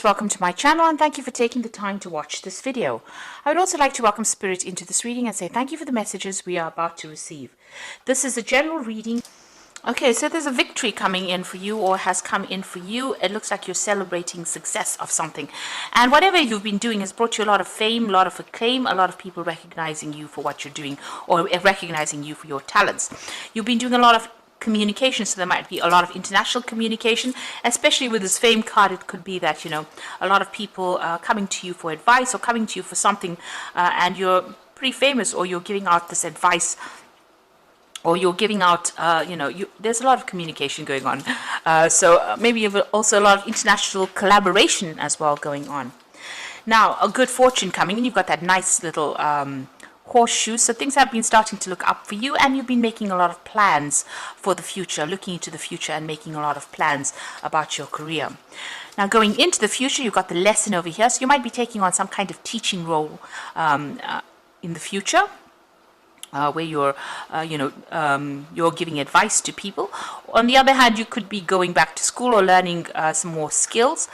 Welcome to my channel and thank you for taking the time to watch this video. I would also like to welcome Spirit into this reading and say thank you for the messages we are about to receive. This is a general reading. Okay, so there's a victory coming in for you or has come in for you. It looks like you're celebrating success of something. And whatever you've been doing has brought you a lot of fame, a lot of acclaim, a lot of people recognizing you for what you're doing or recognizing you for your talents. You've been doing a lot of communication, so there might be a lot of international communication, especially with this fame card. It could be that, a lot of people coming to you for advice or coming to you for something, and you're pretty famous, or you're giving out this advice, or you're giving out, there's a lot of communication going on. So maybe you have also a lot of international collaboration as well going on. Now, a good fortune coming in. You've got that nice little horseshoe, so things have been starting to look up for you, and you've been making a lot of plans for the future, looking into the future and making a lot of plans about your career. Now, going into the future, you've got the lesson over here, so you might be taking on some kind of teaching role in the future, where you're giving advice to people. On the other hand, you could be going back to school or learning some more skills.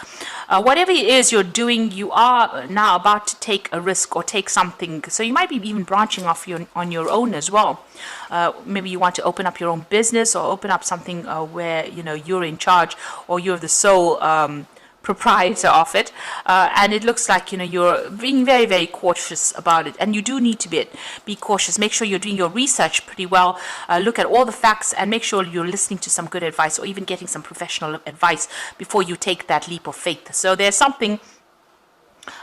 Whatever it is you're doing, you are now about to take a risk or take something. So you might be even branching off on your own as well. Maybe you want to open up your own business or open up something where you're in charge, or you're the sole proprietor of it, and it looks like you're being very, very cautious about it, and you do need to be cautious. Make sure you're doing your research pretty well, look at all the facts, and make sure you're listening to some good advice or even getting some professional advice before you take that leap of faith. So there's something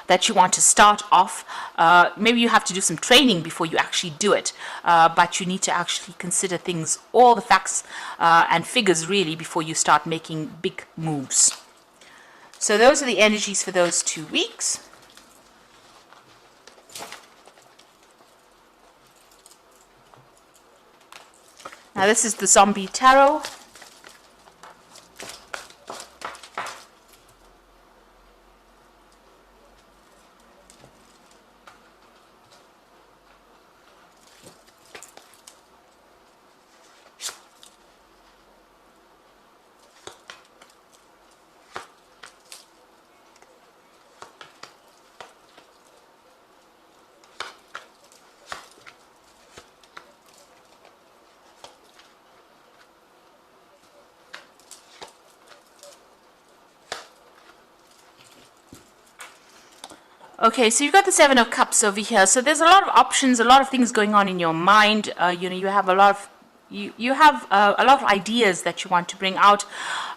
that you want to start off. Maybe you have to do some training before you actually do it, but you need to actually consider things, all the facts and figures really, before you start making big moves. So those are the energies for those 2 weeks. Now this is the Zombie Tarot. Okay, so you've got the Seven of Cups over here. So there's a lot of options, a lot of things going on in your mind. You have a lot of a lot of ideas that you want to bring out,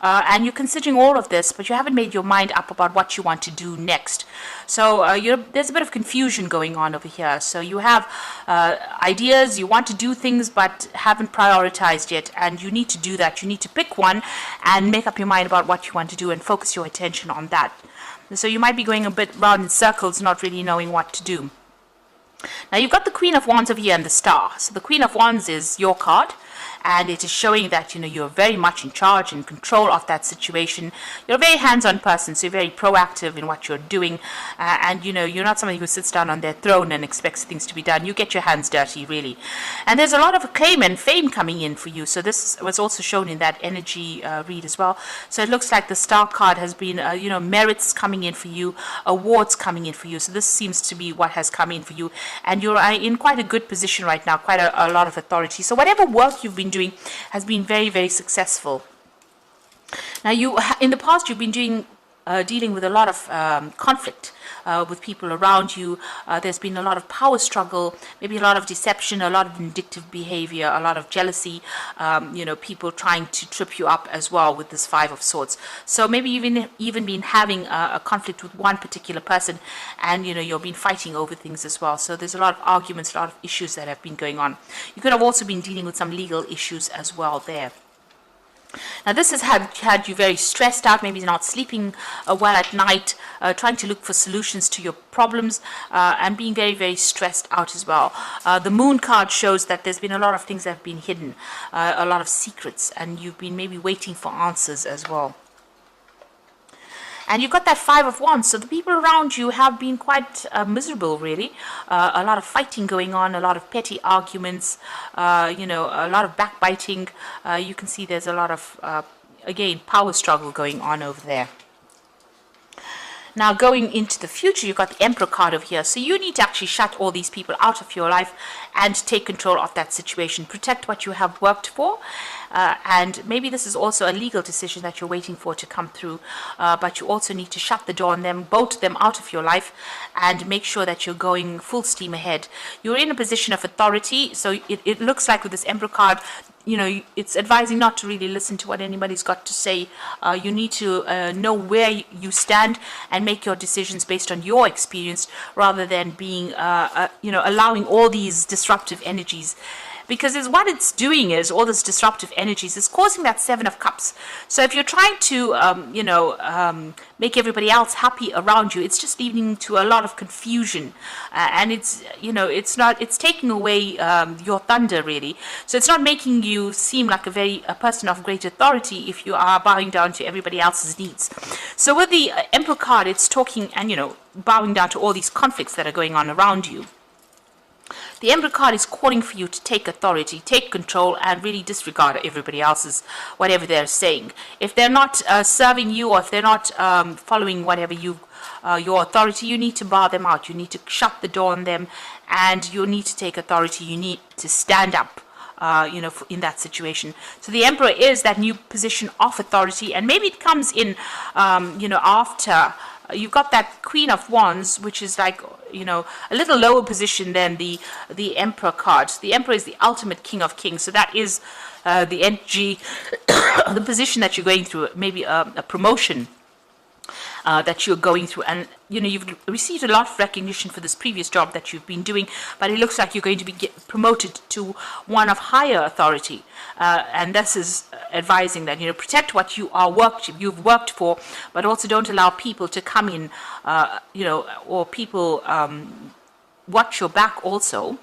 and you're considering all of this, but you haven't made your mind up about what you want to do next. So there's a bit of confusion going on over here. So you have ideas, you want to do things, but haven't prioritized yet, and you need to do that. You need to pick one and make up your mind about what you want to do and focus your attention on that. So you might be going a bit round in circles, not really knowing what to do. Now you've got the Queen of Wands over here and the Star. So the Queen of Wands is your card, and it is showing that you're very much in charge and control of that situation. You're a very hands-on person, so you're very proactive in what you're doing, and you're not somebody who sits down on their throne and expects things to be done. You get your hands dirty, really. And there's a lot of acclaim and fame coming in for you, so this was also shown in that energy read as well. So it looks like the Star card has been merits coming in for you, awards coming in for you. So this seems to be what has come in for you, and you're in quite a good position right now, quite a lot of authority. So whatever work you've been doing has been very, very successful. Now in the past you've been dealing with a lot of conflict with people around you. There's been a lot of power struggle, maybe a lot of deception, a lot of vindictive behavior, a lot of jealousy, people trying to trip you up as well with this Five of Swords. So maybe even been having a conflict with one particular person, and you've been fighting over things as well. So there's a lot of arguments, a lot of issues that have been going on. You could have also been dealing with some legal issues as well there. Now this has had you very stressed out, maybe not sleeping well at night, trying to look for solutions to your problems, and being very, very stressed out as well. The Moon card shows that there's been a lot of things that have been hidden, a lot of secrets, and you've been maybe waiting for answers as well. And you've got that Five of Wands, so the people around you have been quite miserable, really. A lot of fighting going on, a lot of petty arguments, a lot of backbiting. You can see there's a lot of, again, power struggle going on over there. Now, going into the future, you've got the Emperor card over here. So you need to actually shut all these people out of your life and take control of that situation. Protect what you have worked for. And maybe this is also a legal decision that you're waiting for to come through. But you also need to shut the door on them, bolt them out of your life, and make sure that you're going full steam ahead. You're in a position of authority. So it looks like with this Emperor card, it's advising not to really listen to what anybody's got to say. You need to know where you stand and make your decisions based on your experience, rather than being, allowing all these disruptive energies. Because what it's doing is, all this disruptive energies is causing that Seven of Cups. So if you're trying to, make everybody else happy around you, it's just leading to a lot of confusion. And it's taking away your thunder, really. So it's not making you seem like a person of great authority if you are bowing down to everybody else's needs. So with the Emperor card, it's talking and, bowing down to all these conflicts that are going on around you. The Emperor card is calling for you to take authority, take control, and really disregard everybody else's, whatever they're saying. If they're not serving you, or if they're not following whatever your authority, you need to bar them out. You need to shut the door on them, and you need to take authority. You need to stand up. In that situation. So the Emperor is that new position of authority, and maybe it comes in, after you've got that Queen of Wands, which is like, a little lower position than the Emperor card. The Emperor is the ultimate King of Kings. So that is the energy, the position that you're going through, maybe a promotion that you're going through. And, you've received a lot of recognition for this previous job that you've been doing, but it looks like you're going to be promoted to one of higher authority. And this is advising that, protect what you've worked for, but also don't allow people to come in, or people watch your back also.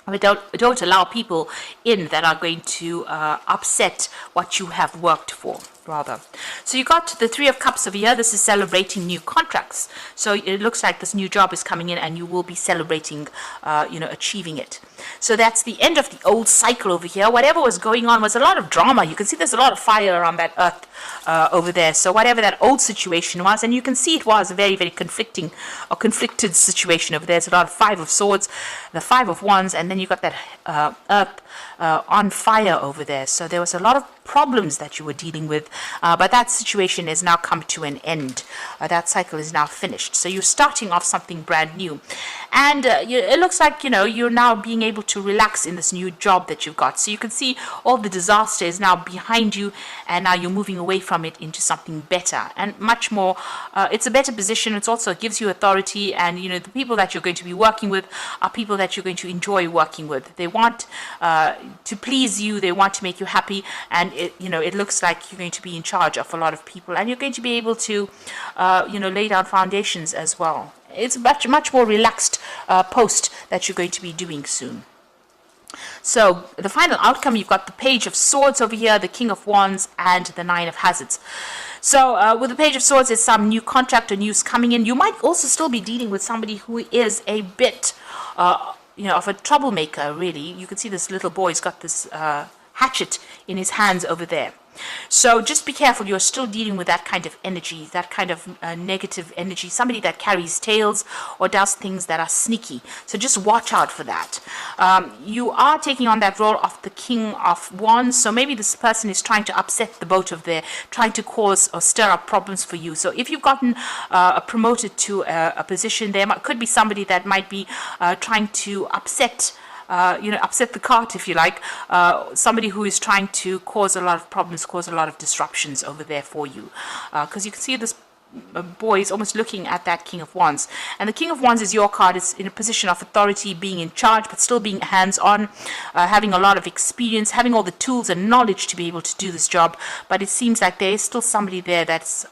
But don't allow people in that are going to upset what you have worked for, rather. So you got the Three of Cups over here. This is celebrating new contracts. So it looks like this new job is coming in, and you will be celebrating, achieving it. So that's the end of the old cycle over here. Whatever was going on was a lot of drama. You can see there's a lot of fire around that earth over there. So whatever that old situation was, and you can see it was a very, very conflicted situation over there. There's a lot of Five of Swords, the Five of Wands, and then you got that earth on fire over there. So there was a lot of problems that you were dealing with, but that situation has now come to an end. That cycle is now finished. So you're starting off something brand new, and it looks like you're now being able to relax in this new job that you've got. So you can see all the disaster is now behind you, and now you're moving away from it into something better and much more. It's a better position. It also gives you authority, and the people that you're going to be working with are people that you're going to enjoy working with. They want to please you. They want to make you happy, and it looks like you're going to be in charge of a lot of people, and you're going to be able to lay down foundations as well. It's a much more relaxed post that you're going to be doing soon. So the final outcome, you've got the Page of Swords over here, the King of Wands, and the Nine of Hazards. So with the Page of Swords, there's some new contract or news coming in. You might also still be dealing with somebody who is a bit of a troublemaker, really. You can see this little boy's got this hatchet in his hands over there. So just be careful. You're still dealing with that kind of energy, that kind of negative energy, somebody that carries tails or does things that are sneaky. So just watch out for that. You are taking on that role of the King of Wands. So maybe this person is trying to upset the boat of there, trying to cause or stir up problems for you. So if you've gotten promoted to a position, there could be somebody that might be trying to upset the cart, if you like, somebody who is trying to cause a lot of problems, cause a lot of disruptions over there for you. Because you can see this boy is almost looking at that King of Wands. And the King of Wands is your card. It's in a position of authority, being in charge, but still being hands-on, having a lot of experience, having all the tools and knowledge to be able to do this job. But it seems like there is still somebody there that's,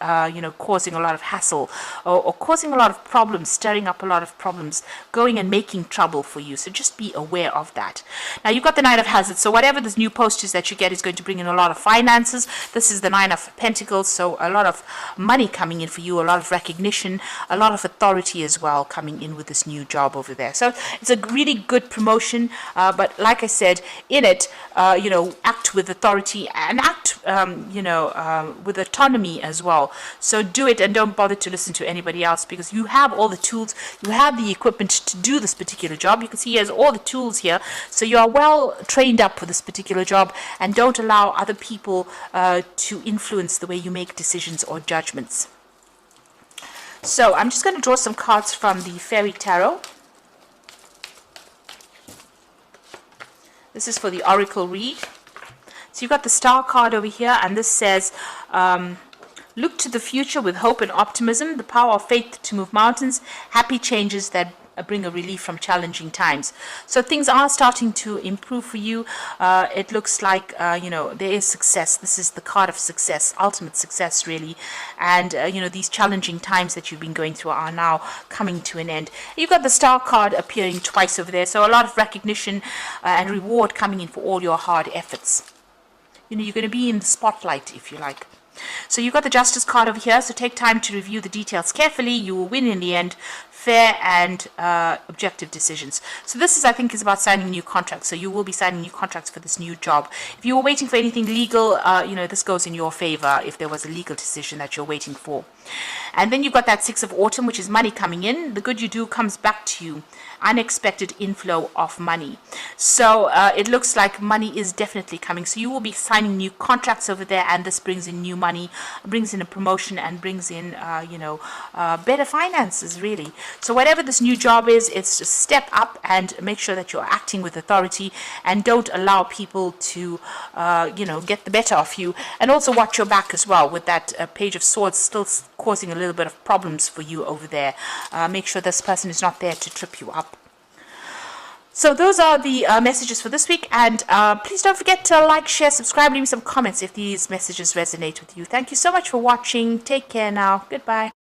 causing a lot of hassle or causing a lot of problems, stirring up a lot of problems, going and making trouble for you. So just be aware of that. Now, you've got the Nine of Hazards. So whatever this new post is that you get is going to bring in a lot of finances. This is the Nine of Pentacles, so a lot of money coming in for you, a lot of recognition, a lot of authority as well coming in with this new job over there. So it's a really good promotion, but like I said, in it, act with authority and act, with autonomy as well. So do it and don't bother to listen to anybody else, because you have all the tools, you have the equipment to do this particular job. You can see he has all the tools here, so you are well trained up for this particular job, and don't allow other people to influence the way you make decisions or judgments. So I'm just going to draw some cards from the Fairy Tarot. This is for the Oracle read. So you've got the Star card over here, and this says, look to the future with hope and optimism, the power of faith to move mountains, happy changes that bring a relief from challenging times. So things are starting to improve for you. It looks like, there is success. This is the card of success, ultimate success, really. And, these challenging times that you've been going through are now coming to an end. You've got the Star card appearing twice over there. So a lot of recognition and reward coming in for all your hard efforts. You're going to be in the spotlight, if you like. So you've got the Justice card over here, so take time to review the details carefully. You will win in the end. Fair and objective decisions. So this is, I think, is about signing new contracts. So you will be signing new contracts for this new job. If you were waiting for anything legal, this goes in your favor if there was a legal decision that you're waiting for. And then you've got that Six of Autumn, which is money coming in. The good you do comes back to you. Unexpected inflow of money. So it looks like money is definitely coming. So you will be signing new contracts over there, and this brings in new money, brings in a promotion, and brings in, better finances, really. So whatever this new job is, it's just step up and make sure that you're acting with authority, and don't allow people to, get the better of you. And also watch your back as well, with that Page of Swords still causing a little bit of problems for you over there. Make sure this person is not there to trip you up. So those are the messages for this week, and please don't forget to like, share, subscribe, leave me some comments if these messages resonate with you. Thank you so much for watching. Take care now. Goodbye.